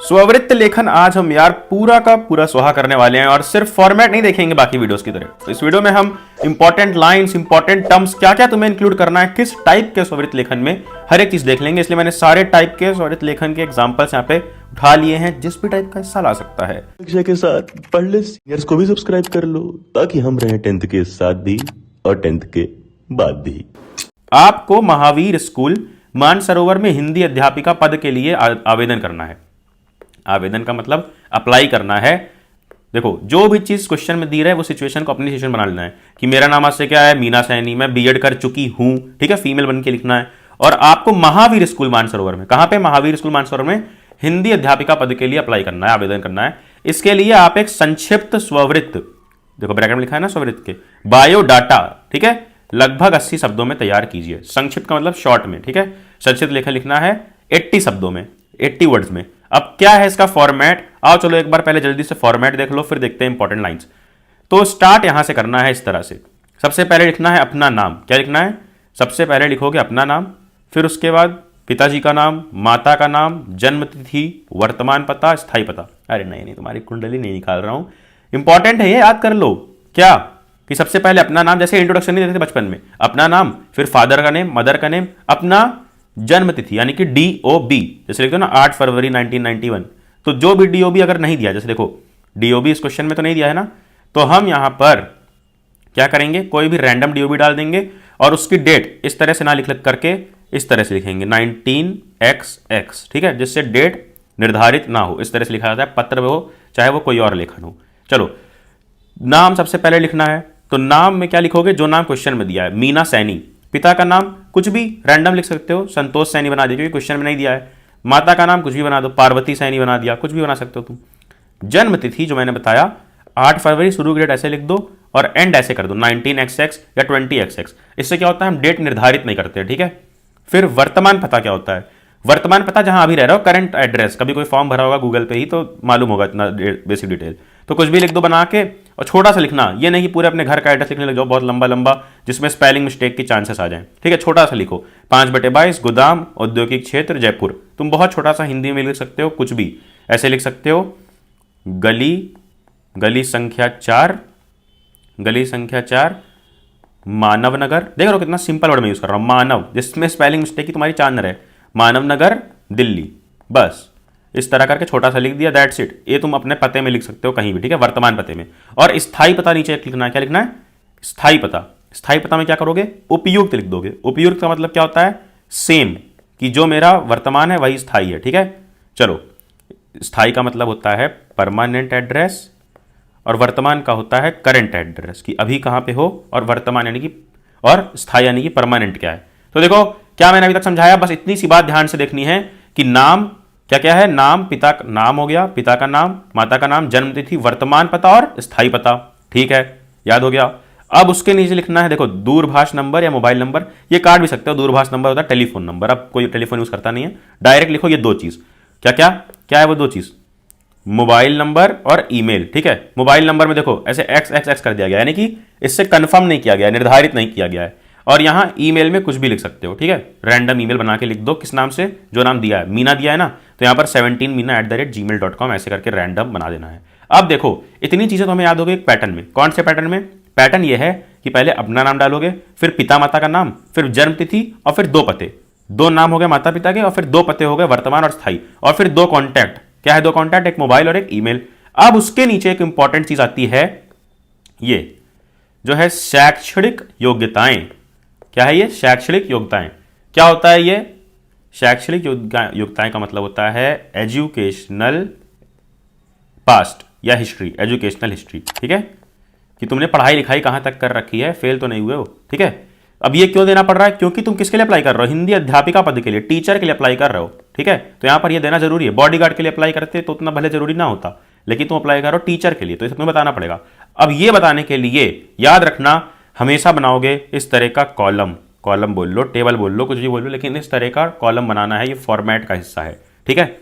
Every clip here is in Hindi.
स्ववृत्त लेखन आज हम यार पूरा का पूरा सुहा करने वाले हैं और सिर्फ फॉर्मेट नहीं देखेंगे बाकी वीडियोस की तरह। तो इस वीडियो में हम इंपॉर्टेंट लाइंस, इंपॉर्टेंट टर्म्स, क्या क्या तुम्हें इंक्लूड करना है, किस टाइप के स्ववृत्त लेखन में, हर एक चीज देख लेंगे। इसलिए मैंने सारे टाइप के स्ववृत्त लेखन के एग्जांपल्स यहाँ पे उठा लिए हैं, जिस भी टाइप का हिस्सा ला सकता है। शिक्षा के साथ पढ़ले सीनियर्स को भी सब्सक्राइब कर लो ताकि हम रहें 10th के साथ भी और 10th के बाद भी। आपको महावीर स्कूल मानसरोवर में हिंदी अध्यापिका पद के लिए आवेदन करना है। आवेदन का मतलब अप्लाई करना है। देखो, जो भी चीज क्वेश्चन में दी रहा है वो सिचुएशन को अपनी सिचुएशन बना लेना है कि मेरा नाम आज से क्या है, मीना सैनी, मैं बीएड कर चुकी हूं, ठीक है, फीमेल बन के लिखना है। और आपको महावीर स्कूल मानसरोवर में, कहां पे, महावीर स्कूल मानसरोवर में हिंदी अध्यापिका पद के लिए अप्लाई करना है, आवेदन करना है। इसके लिए आप एक संक्षिप्त स्ववृत्त, देखो ब्रैकेट में लिखा है ना स्ववृत्त के, बायोडाटा, ठीक है, लगभग 80 शब्दों में तैयार कीजिए। संक्षिप्त का मतलब शॉर्ट में, ठीक है। संक्षिप्त लेखन लिखना है 80 शब्दों में, 80 वर्ड्स में। अब क्या है इसका फॉर्मेट, आओ चलो एक बार पहले जल्दी से फॉर्मेट देख लो, फिर देखते हैं इंपॉर्टेंट लाइंस। तो स्टार्ट यहां से करना है इस तरह से। सबसे पहले लिखना है अपना नाम। क्या लिखना है? सबसे पहले लिखोगे अपना नाम, फिर उसके बाद पिताजी का नाम, माता का नाम, जन्म तिथि, वर्तमान पता, स्थायी पता। अरे नहीं, तुम्हारी कुंडली नहीं निकाल रहा हूं, इंपॉर्टेंट है ये, याद कर लो। क्या कि सबसे पहले अपना नाम, जैसे इंट्रोडक्शन नहीं देते थे बचपन में, अपना नाम, फिर फादर का नेम, मदर का नेम, अपना जन्म तिथि यानी कि DOB, जैसे लिखते हो ना 8 फरवरी 1991। तो जो भी DOB अगर नहीं दिया, जैसे देखो DOB इस क्वेश्चन में तो नहीं दिया है ना, तो हम यहां पर क्या करेंगे, कोई भी रैंडम DOB डाल देंगे और उसकी डेट इस तरह से ना लिख करके इस तरह से लिखेंगे 19XX, ठीक है, जिससे डेट निर्धारित ना हो। इस तरह से लिखा जाता है, पत्र हो चाहे वो कोई और लेखन हो। चलो, नाम सबसे पहले लिखना है, तो नाम में क्या लिखोगे, जो नाम क्वेश्चन में दिया है, मीना सैनी। पिता का नाम कुछ भी रैंडम लिख सकते हो, संतोष सैनी बना दीजिए क्योंकि क्वेश्चन में नहीं दिया है। माता का नाम कुछ भी बना दो, पार्वती सैनी बना दिया, कुछ भी बना सकते हो तुम। जन्म तिथि जो मैंने बताया 8 फरवरी, शुरू की डेट ऐसे लिख दो और एंड ऐसे कर दो 19XX या 20XX। इससे क्या होता है, हम डेट निर्धारित नहीं करते, ठीक है। फिर वर्तमान पता क्या होता है, वर्तमान पता जहां अभी रह रहे हो, करंट एड्रेस। कभी कोई फॉर्म भरा होगा गूगल पे ही तो मालूम होगा इतना बेसिक डिटेल। तो कुछ भी लिख दो बना के, और छोटा सा लिखना, ये नहीं कि पूरे अपने घर का एड्रेस लिखने लग जाओ बहुत लंबा लंबा, जिसमें स्पेलिंग मिस्टेक की चांसेस आ जाएं, ठीक है। छोटा सा लिखो, 5/22 गोदाम औद्योगिक क्षेत्र जयपुर। तुम बहुत छोटा सा हिंदी में लिख सकते हो, कुछ भी ऐसे लिख सकते हो, गली संख्या 4 मानव नगर। देख रहे हो कितना सिंपल वर्ड में यूज कर रहा हूं, मानव, जिसमें स्पेलिंग मिस्टेक की तुम्हारी चांद न रहे, मानव नगर दिल्ली। बस इस तरह करके छोटा सा लिख दिया, दैट्स इट। ये तुम अपने पते में लिख सकते हो कहीं भी, ठीक है, वर्तमान पते में। और स्थायी पता नीचे लिखना है, क्या लिखना है, स्थायी पता। स्थायी पता में क्या करोगे, उपयुक्त लिख दोगे। उपयुक्त का मतलब क्या होता है, सेम, कि जो मेरा वर्तमान है वही स्थायी है, ठीक है। चलो, स्थायी का मतलब होता है परमानेंट एड्रेस और वर्तमान का होता है करंट एड्रेस, कि अभी कहां पे हो, और वर्तमान यानी कि, और स्थायी यानी कि परमानेंट क्या है। तो देखो क्या मैंने अभी तक समझाया, बस इतनी सी बात ध्यान से देखनी है कि नाम क्या क्या है, नाम, पिता का नाम हो गया, पिता का नाम, माता का नाम, जन्म तिथि, वर्तमान पता और स्थायी पता, ठीक है, याद हो गया। अब उसके नीचे लिखना है, देखो, दूरभाष नंबर या मोबाइल नंबर, ये काट भी सकते हो। दूरभाष नंबर होता है टेलीफोन नंबर, अब कोई टेलीफोन यूज करता नहीं है, डायरेक्ट लिखो ये दो चीज। क्या क्या क्या है वो दो चीज, मोबाइल नंबर और ईमेल, ठीक है। मोबाइल नंबर में देखो ऐसे XXX कर दिया गया, यानी कि इससे कंफर्म नहीं किया गया, निर्धारित नहीं किया गया है। और यहां ईमेल में कुछ भी लिख सकते हो, ठीक है, रैंडम ईमेल बना के लिख दो, किस नाम से, जो नाम दिया है, मीना दिया है ना, तो यहां पर 17meena@gmail.com ऐसे करके रैंडम बना देना है। अब देखो इतनी चीजें तो हमें याद हो गई एक पैटर्न में। कौन से पैटर्न में? पैटर्न ये है कि पहले अपना नाम डालोगे, फिर पिता माता का नाम, फिर जन्म तिथि, और फिर दो पते। दो नाम हो गए माता पिता के, और फिर दो पते हो गए वर्तमान और स्थायी, और फिर दो कॉन्टैक्ट। क्या है दो कॉन्टैक्ट? एक मोबाइल और एक ईमेल। अब उसके नीचे एक इंपॉर्टेंट चीज आती है, ये जो है शैक्षणिक योग्यताएं। क्या है ये? शैक्षणिक योग्यताएं। क्या होता है ये शैक्षणिक योग्यताएं? का मतलब होता है एजुकेशनल पास्ट या हिस्ट्री, एजुकेशनल हिस्ट्री, ठीक है, कि तुमने पढ़ाई लिखाई कहां तक कर रखी है, फेल तो नहीं हुए हो, ठीक है। अब ये क्यों देना पड़ रहा है? क्योंकि तुम किसके लिए अप्लाई कर रहे हो, हिंदी अध्यापिका पद के लिए, टीचर के लिए अप्लाई कर रहे हो, ठीक है। तो यहां पर ये देना जरूरी है। बॉडीगार्ड के लिए अप्लाई करते तो उतना भले जरूरी ना होता, लेकिन तुम अप्लाई करो टीचर के लिए, तो इसे तुम्हें बताना पड़ेगा। अब ये बताने के लिए याद रखना, हमेशा बनाओगे इस तरह का कॉलम, कॉलम बोल लो, टेबल बोल लो, कुछ भी बोल लो, लेकिन इस तरह का कॉलम बनाना है, ये फॉर्मेट का हिस्सा है, ठीक है।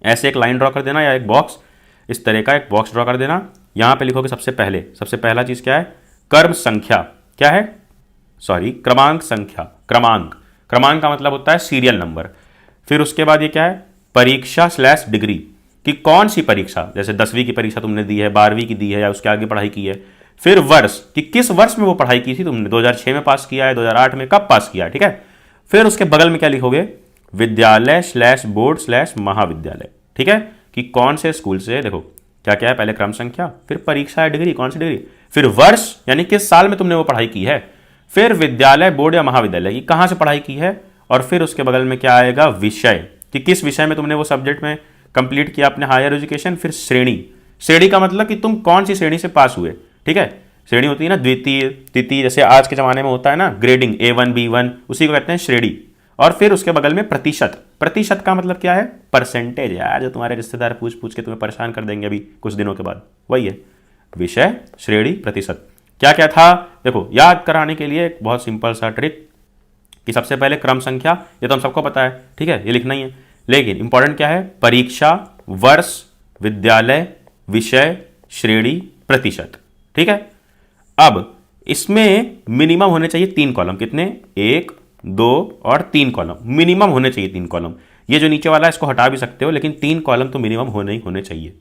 ऐसे एक लाइन ड्रॉ कर देना या एक बॉक्स, इस तरह का एक बॉक्स ड्रॉ कर देना। यहां पे लिखोगे सबसे पहला चीज क्या है, कर्म संख्या। क्या है? सॉरी, क्रमांक संख्या। क्रमांक का मतलब होता है सीरियल नंबर। फिर उसके बाद ये क्या है, परीक्षा/डिग्री। कि कौन सी परीक्षा, जैसे 10वीं की परीक्षा तुमने दी है, 12वीं की दी है या उसके आगे पढ़ाई की है। फिर वर्ष कि किस वर्ष में वो पढ़ाई की थी तुमने, 2006 में पास किया है, 2008 में, कब पास किया है, ठीक है। फिर उसके बगल में क्या लिखोगे, विद्यालय / बोर्ड / महाविद्यालय, ठीक है, कि कौन से स्कूल से, देखो क्या क्या है, पहले क्रम संख्या, फिर परीक्षा या डिग्री, कौन सी डिग्री, फिर वर्ष यानी किस साल में तुमने वो पढ़ाई की है, फिर विद्यालय, बोर्ड या महाविद्यालय की कहां से पढ़ाई की है, और फिर उसके बगल में क्या आएगा, विषय कि किस विषय में तुमने वो सब्जेक्ट में कंप्लीट किया अपने हायर एजुकेशन। फिर श्रेणी, श्रेणी का मतलब कि तुम कौन सी श्रेणी से पास हुए, ठीक है। श्रेणी होती है ना द्वितीय तृतीय, जैसे आज के जमाने में होता है ना ग्रेडिंग A1 B1, उसी को कहते हैं श्रेणी। और फिर उसके बगल में प्रतिशत, प्रतिशत का मतलब क्या है, परसेंटेज यार, जो तुम्हारे रिश्तेदार पूछ पूछ के तुम्हें परेशान कर देंगे अभी कुछ दिनों के बाद, वही है विषय, श्रेणी, प्रतिशत। क्या क्या था, देखो याद कराने के लिए एक बहुत सिंपल सा ट्रिक कि सबसे पहले क्रम संख्या, ये तो हम सबको पता है, ठीक है, ये लिखना ही है, लेकिन इंपॉर्टेंट क्या है, परीक्षा, वर्ष, विद्यालय, विषय, श्रेणी, प्रतिशत, ठीक है। अब इसमें मिनिमम होने चाहिए 3 कॉलम, कितने, 1 2 और 3 कॉलम मिनिमम होने चाहिए, 3 कॉलम। ये जो नीचे वाला है इसको हटा भी सकते हो, लेकिन 3 कॉलम तो मिनिमम होने ही होने चाहिए।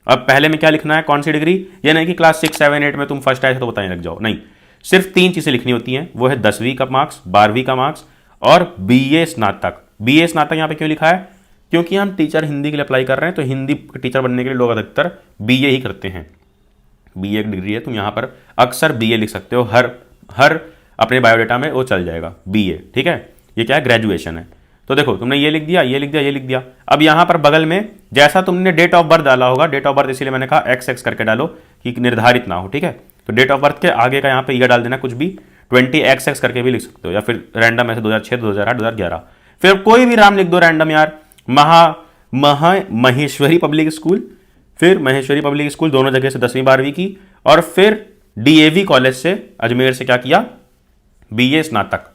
अब पहले में क्या लिखना है, कौन सी डिग्री, ये नहीं कि क्लास 6 7 8 में तुम फर्स्ट आए थे तो बताने लग जाओ, नहीं, सिर्फ 3 चीजें लिखनी होती हैं, वो है 10वीं का मार्क्स, 12वीं का मार्क्स और BA स्नातक। BA स्नातक यहाँ पे क्यों लिखा है, क्योंकि हम टीचर हिंदी के लिए अप्लाई कर रहे हैं, तो हिंदी टीचर बनने के लिए लोग अधिकतर BA ही करते हैं। BA एक डिग्री है, तुम यहाँ पर अक्सर BA लिख सकते हो, हर अपने बायोडाटा में वो चल जाएगा BA, ठीक है। ये क्या है, ग्रेजुएशन है। तो देखो तुमने ये लिख दिया, ये लिख दिया, ये लिख दिया। अब यहाँ पर बगल में जैसा तुमने डेट ऑफ बर्थ डाला होगा, डेट ऑफ बर्थ इसीलिए मैंने कहा XX करके डालो कि निर्धारित ना हो, ठीक है। तो डेट ऑफ बर्थ के आगे का यहाँ पे ईयर डाल देना, कुछ भी 20XX करके भी लिख सकते हो, या फिर रैंडम ऐसे 2006 2008 2011, फिर कोई भी नाम लिख दो रैंडम यार, महेश्वरी पब्लिक स्कूल, फिर महेश्वरी पब्लिक स्कूल दोनों जगह से 10वीं 12वीं की, और फिर DAV कॉलेज से अजमेर से क्या किया, BA स्नातक।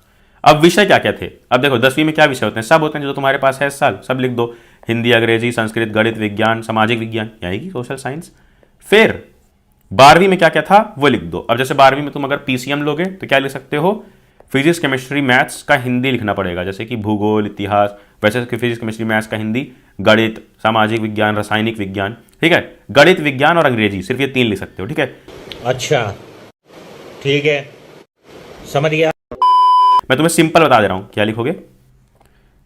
अब विषय क्या क्या थे, अब देखो 10वीं में क्या विषय होते हैं, सब होते हैं जो तुम्हारे पास है इस साल, सब लिख दो, हिंदी, अंग्रेजी, संस्कृत, गणित, विज्ञान, सामाजिक विज्ञान यानी कि सोशल साइंस। फिर 12वीं में क्या क्या था वो लिख दो। अब जैसे 12वीं में तुम अगर PCM लोगे तो क्या लिख सकते हो, फिजिक्स, केमिस्ट्री, मैथ्स का हिंदी लिखना पड़ेगा, जैसे कि भूगोल, इतिहास, वैसे फिजिक्स, केमिस्ट्री, मैथ्स का हिंदी, गणित, सामाजिक विज्ञान, रासायनिक विज्ञान, ठीक है, गणित, विज्ञान और अंग्रेजी, सिर्फ ये 3 लिख सकते हो, ठीक है। अच्छा ठीक है, समझ गया। मैं तुम्हें सिंपल बता दे रहा हूं क्या लिखोगे,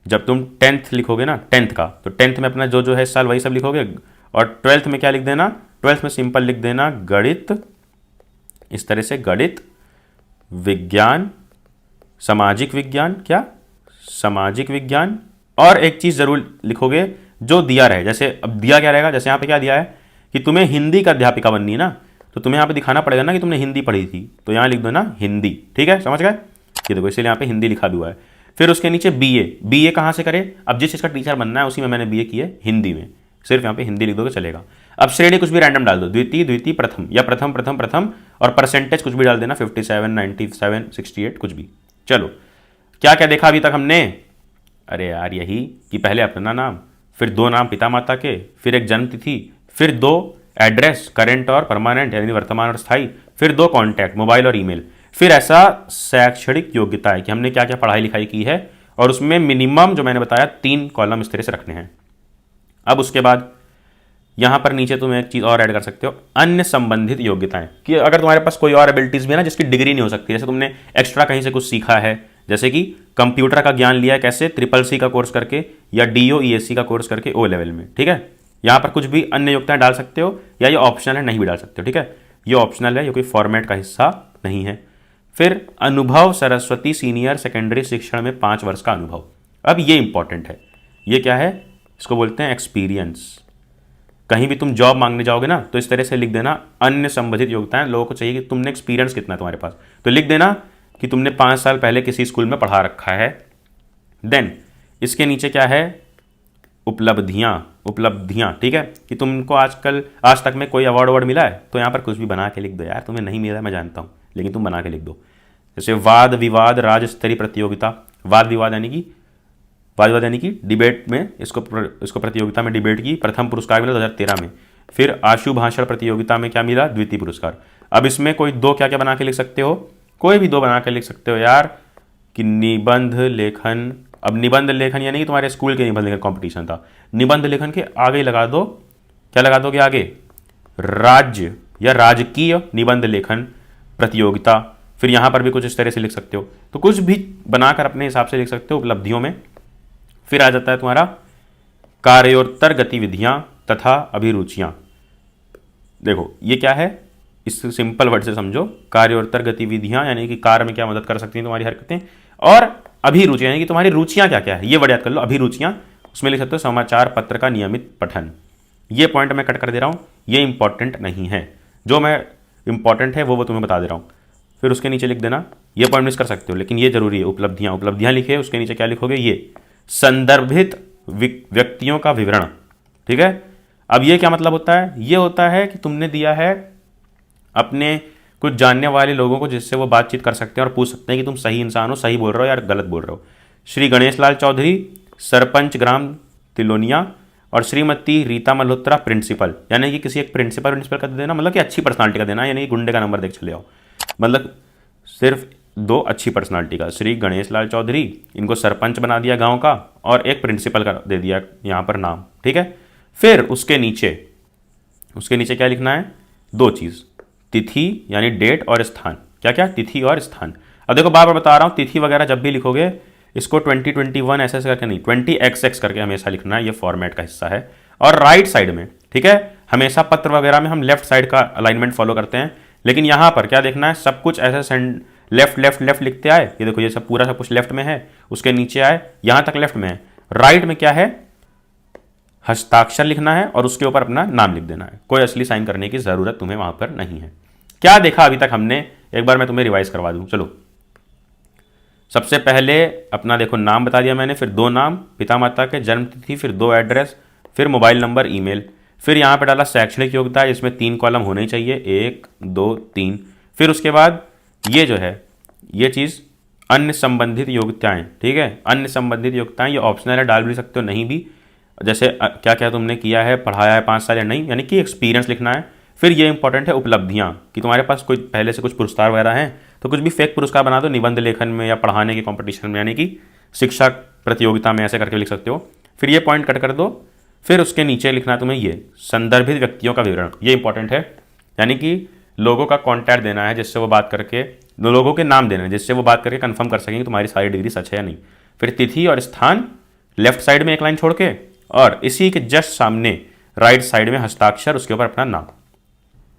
जब तुम 10th लिखोगे ना, 10th का, तो 10th में अपना जो जो है इस साल वही सब लिखोगे, और 12th में क्या लिख देना, 12th में सिंपल लिख देना गणित, इस तरह से गणित, विज्ञान, सामाजिक विज्ञान, क्या सामाजिक विज्ञान, और एक चीज जरूर लिखोगे जो दिया रहे, जैसे अब दिया क्या रहेगा, जैसे यहाँ पे क्या दिया है कि तुम्हें हिंदी का अध्यापिका बननी है ना, तो तुम्हें यहाँ पे दिखाना पड़ेगा ना कि तुमने हिंदी पढ़ी थी, तो यहाँ लिख दो ना हिंदी, ठीक है, समझ गए, ये देखो इसीलिए यहाँ पे हिंदी लिखा भी हुआ है। फिर उसके नीचे BA कहाँ से करे, अब जिस चीज़ का टीचर बनना है उसी में मैंने BA की है, हिंदी में, सिर्फ यहाँ पे हिंदी लिख दोगे चलेगा। अब श्रेणी कुछ भी रैंडम डाल दो, द्वितीय द्वितीय प्रथम, या प्रथम प्रथम प्रथम, और परसेंटेज कुछ भी डाल देना, 57 97 68 कुछ भी। चलो क्या क्या देखा अभी तक हमने, अरे यार यही कि पहले अपना नाम, फिर 2 नाम पिता माता के, फिर एक जन्म तिथि, फिर 2 एड्रेस करेंट और परमानेंट यानी वर्तमान और स्थायी, फिर 2 कॉन्टैक्ट मोबाइल और ईमेल, फिर ऐसा शैक्षणिक योग्यता है कि हमने क्या क्या पढ़ाई लिखाई की है, और उसमें मिनिमम जो मैंने बताया 3 कॉलम इस तरह से रखने हैं। अब उसके बाद यहां पर नीचे तुम एक चीज और ऐड कर सकते हो, अन्य संबंधित योग्यताएं, कि अगर तुम्हारे पास कोई और एबिलिटीज भी है ना जिसकी डिग्री नहीं हो सकती, जैसे तुमने एक्स्ट्रा कहीं से कुछ सीखा है, जैसे कि कंप्यूटर का ज्ञान लिया है कैसे, CCC का कोर्स करके, या DO ESC का कोर्स करके O लेवल में, ठीक है। यहां पर कुछ भी अन्य योग्यताएं डाल सकते हो, या ये ऑप्शनल है, नहीं भी डाल सकते हो, ठीक है, ये ऑप्शनल है, ये कोई फॉर्मेट का हिस्सा नहीं है। फिर अनुभव, सरस्वती सीनियर सेकेंडरी शिक्षण में 5 वर्ष का अनुभव। अब ये इंपॉर्टेंट है, ये क्या है, इसको बोलते हैं एक्सपीरियंस। कहीं भी तुम जॉब मांगने जाओगे ना तो इस तरह से लिख देना अन्य संबंधित योग्यताएं, लोगों को चाहिए कि तुमने एक्सपीरियंस कितना है तुम्हारे पास, तो लिख देना कि तुमने 5 साल पहले किसी स्कूल में पढ़ा रखा है। देन इसके नीचे क्या है, उपलब्धियां, ठीक है, कि तुमको आज तक में कोई अवार्ड मिला है, तो यहाँ पर कुछ भी बना के लिख दो यार, तुम्हें नहीं मिला मैं जानता हूँ, लेकिन तुम बना के लिख दो। जैसे वाद विवाद राज्य स्तरीय प्रतियोगिता, वाद विवाद यानी कि डिबेट में इसको प्रतियोगिता में डिबेट की प्रथम पुरस्कार मिला 2013 में। फिर आशु भाषण प्रतियोगिता में क्या मिला, द्वितीय पुरस्कार। अब इसमें कोई 2 क्या क्या बना के लिख सकते हो, कोई भी 2 बना के लिख सकते हो यार, कि निबंध लेखन। अब निबंध लेखन यानी कि तुम्हारे स्कूल के निबंध लेखन कॉम्पिटिशन था, निबंध लेखन के आगे ही लगा दो क्या लगा दोगे आगे? राज्य या राजकीय निबंध लेखन प्रतियोगिता। फिर यहां पर भी कुछ इस तरह से लिख सकते हो, तो कुछ भी बनाकर अपने हिसाब से लिख सकते हो उपलब्धियों में। फिर आ जाता है तुम्हारा कार्योत्तर गतिविधियां तथा अभिरुचियां। देखो ये क्या है, इस सिंपल वर्ड से समझो। कार्योत्तर गतिविधियां यानी कि कार्य में क्या मदद कर सकती हैं तुम्हारी हरकतें, और अभिरुचियां यानी कि तुम्हारी रुचियां क्या क्या है, ये वर्ड याद कर लो। अभिरुचियां, उसमें लिख सकते हो समाचार पत्र का नियमित पठन। ये पॉइंट मैं कट कर दे रहा हूं, ये इंपॉर्टेंट नहीं है। जो मैं इंपॉर्टेंट है वो तुम्हें बता दे रहा हूं। फिर उसके नीचे लिख देना, ये पॉइंट मिस कर सकते हो लेकिन ये जरूरी है। उपलब्धियां, उपलब्धियां लिखे, उसके नीचे क्या लिखोगे? ये संदर्भित व्यक्तियों का विवरण। ठीक है, अब ये क्या मतलब होता है? ये होता है कि तुमने दिया है अपने कुछ जानने वाले लोगों को जिससे वो बातचीत कर सकते हैं और पूछ सकते हैं कि तुम सही इंसान हो, सही बोल रहे हो या गलत बोल रहे हो। श्री गणेश लाल चौधरी, सरपंच ग्राम तिलोनिया, और श्रीमती रीता मल्होत्रा प्रिंसिपल। यानी कि किसी एक प्रिंसिपल का देना, मतलब कि अच्छी पर्सनालिटी का देना, यानी कि गुंडे का नंबर देख चले आओ, मतलब सिर्फ 2 अच्छी पर्सनालिटी का। श्री गणेश लाल चौधरी, इनको सरपंच बना दिया गांव का, और एक प्रिंसिपल का दे दिया यहाँ पर नाम। ठीक है, फिर उसके नीचे क्या लिखना है? 2 चीज़, तिथि यानी डेट और स्थान। क्या क्या? तिथि और स्थान। अब देखो बार बार बता रहा हूँ, तिथि वगैरह जब भी लिखोगे इसको 2021 ऐसे करके नहीं, 20XX करके हमेशा लिखना है, ये फॉर्मेट का हिस्सा है। और राइट साइड में, ठीक है, हमेशा पत्र वगैरह में हम लेफ्ट साइड का अलाइनमेंट फॉलो करते हैं, लेकिन यहाँ पर क्या देखना है? सब कुछ ऐसे लेफ्ट लेफ्ट लेफ्ट लिखते आए। ये देखो ये सब पूरा सब कुछ लेफ्ट में है, उसके नीचे आए यहाँ तक लेफ्ट में है। राइट में क्या है? हस्ताक्षर लिखना है और उसके ऊपर अपना नाम लिख देना है। कोई असली साइन करने की ज़रूरत तुम्हें वहाँ पर नहीं है। क्या देखा अभी तक हमने? एक बार मैं तुम्हें रिवाइज करवा दूँ, चलो। सबसे पहले अपना देखो नाम बता दिया मैंने, फिर 2 नाम, पिता माता के, जन्म तिथि, फिर 2 एड्रेस, फिर मोबाइल नंबर, ईमेल। फिर यहाँ पे डाला शैक्षणिक योग्यता, इसमें 3 कॉलम होने ही चाहिए, 1 2 3। फिर उसके बाद ये जो है ये चीज़ अन्य संबंधित योग्यताएं। ठीक है, अन्य संबंधित योग्यताएं ये ऑप्शनल है, डाल भी सकते हो, नहीं भी, जैसे क्या क्या तुमने किया है, पढ़ाया है 5 साल या नहीं, यानी कि एक्सपीरियंस लिखना है। फिर ये इंपॉर्टेंट है उपलब्धियाँ, कि तुम्हारे पास कोई पहले से कुछ पुरस्कार वगैरह हैं तो कुछ भी फेक पुरस्कार बना दो, निबंध लेखन में या पढ़ाने के कंपटीशन में, यानी कि शिक्षा प्रतियोगिता में, ऐसे करके लिख सकते हो। फिर ये पॉइंट कट कर दो। फिर उसके नीचे लिखना तुम्हें ये संदर्भित व्यक्तियों का विवरण, ये इंपॉर्टेंट है, यानी कि लोगों का कॉन्टैक्ट देना है जिससे वो बात करके, लोगों के नाम देना है जिससे वो बात करके कंफर्म कर सकेंगे तुम्हारी सारी डिग्री सच है या नहीं। फिर तिथि और स्थान लेफ्ट साइड में एक लाइन छोड़ के, और इसी के जस्ट सामने राइट साइड में हस्ताक्षर, उसके ऊपर अपना नाम।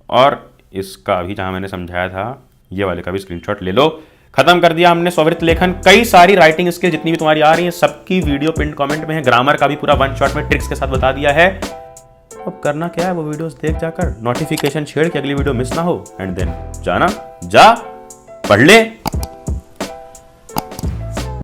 और इसका भी जहाँ मैंने समझाया था ये वाले का भी स्क्रीनशॉट ले लो। खत्म कर दिया हमने स्वरित लेखन। कई सारी राइटिंग स्किल जितनी भी तुम्हारी आ रही हैं सबकी वीडियो पिन कमेंट में है। ग्रामर का भी पूरा 1 शॉट में ट्रिक्स के साथ बता दिया है। अब करना क्या है, वो वीडियोस देख जाकर नोटिफिकेशन छेड़ के अगली वीडियो मिस ना हो, एंड देन जा पढ़ ले।